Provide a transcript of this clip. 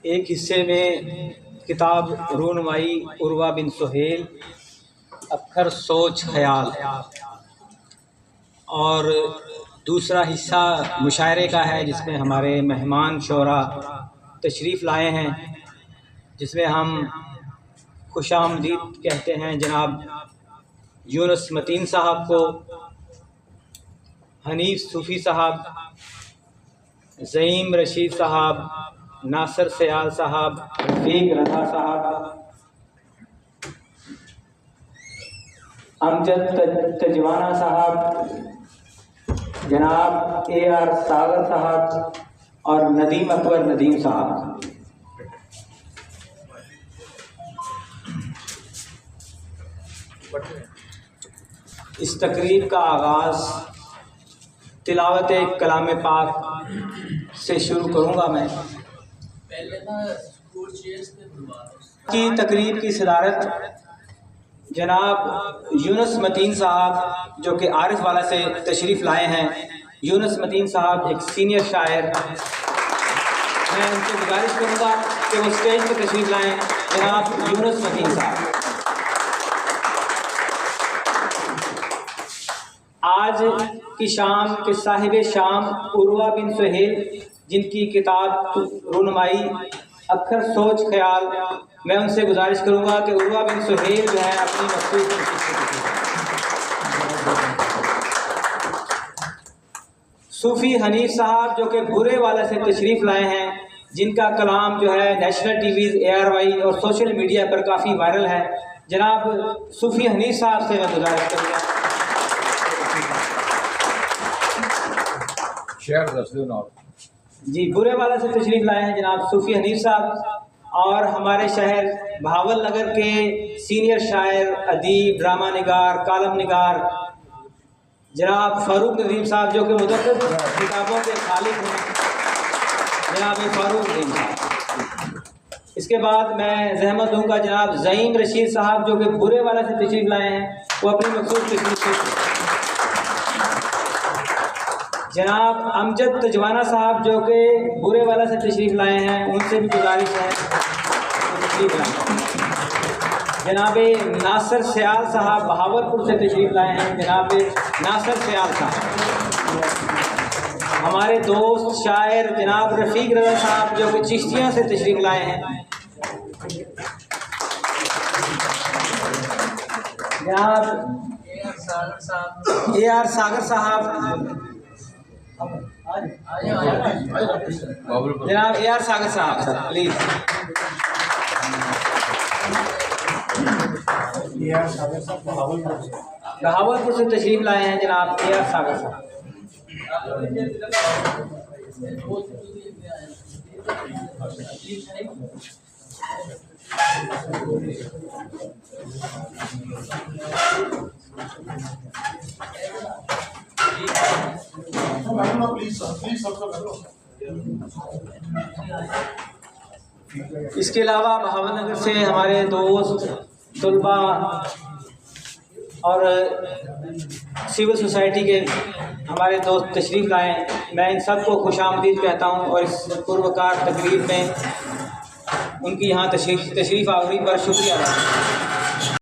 एक हिस्से में किताब रूनमाई उर्वा बिन सुहेल अक्खर सोच ख्याल, और दूसरा हिस्सा मुशायरे का है जिसमें हमारे मेहमान शोरा तशरीफ़ लाए हैं, जिसमें हम खुशामदीद कहते हैं जनाब यूनुस मतीन साहब को, हनीफ सूफ़ी साहब, ज़हीम रशीद साहब, नासिर सयाल साहब, रफ़ीक रज़ा साहब, अमजद तजवाना साहब, जनाब AR सागर साहब और नदीम अकबर नदीम साहब। इस तकरीब का आगाज़ तिलावत कलाम पाक से शुरू करूँगा। मैं की तकरीब की सदारत जनाब यूनुस मतीन साहब जो कि आरिफ वाला से तशरीफ़ लाए हैं। यूनुस मतीन साहब एक सीनियर शायर, मैं उनसे गुजारिश करूँगा कि वो स्टेज पर तशरीफ़ लाएँ। जनाब यूनुस मतीन साहब। आज की शाम के साहिब शाम उर्वा बिन सुहेल, जिनकी किताब रूनमाई अक्खर सोच ख्याल, मैं उनसे गुजारिश करूंगा कि उर्वा बिन सुहेल जो है अपनी मखसूस सूफ़ी हनीफ साहब जो कि बुरे वाला से तशरीफ़ लाए हैं, जिनका कलाम जो है नेशनल टीवीज़ ARY और सोशल मीडिया पर काफ़ी वायरल है। जनाब सूफ़ी हनीफ साहब से मैं गुजारिश करूँगा। जी, बुरे वाला से तशरीफ़ लाए हैं जनाब सूफ़ी हनीफ साहब, और हमारे शहर भावल नगर के सीनियर शायर, अदीब, ड्रामा निगार, कालम निगार जनाब फ़ारूक नदीम साहब जो कि मुतअद्दिद किताबों के खालिक हैं, जनाब फ़ारूक नदीम साहब। इसके बाद मैं जहमत दूंगा जनाब ज़हीम रशीद साहब जो कि बुरे वाला से तशरीफ़ लाए हैं, वो अपनी मखसूस तशरीफ़। जनाब अमजद तजवाना साहब जो कि बुरे वाला से तशरीफ़ लाए हैं, उनसे भी गुजारिश है तशरीफ़ लाएँ। जनाब नासिर सयाल साहब बहावलपुर से तशरीफ़ लाए हैं। जनाब नासिर सयाल साहब। हमारे दोस्त शायर जनाब रफ़ीक रज़ा साहब जो कि चिश्तिया से तशरीफ़ लाए हैं। जनाब AR सागर साहब, जनाब AR सागर साहब सर प्लीज। बहावलपुर से तशरीफ़ लाए हैं जनाब AR सागर साहब। इसके अलावा भावल नगर से हमारे दोस्त तलबा और सिविल सोसाइटी के हमारे दोस्त तशरीफ़ लाए। मैं इन सबको खुशामदीद कहता हूँ और इस पुरवकार तकरीब में उनकी यहाँ तशरीफ़ आवरी पर शुक्रिया।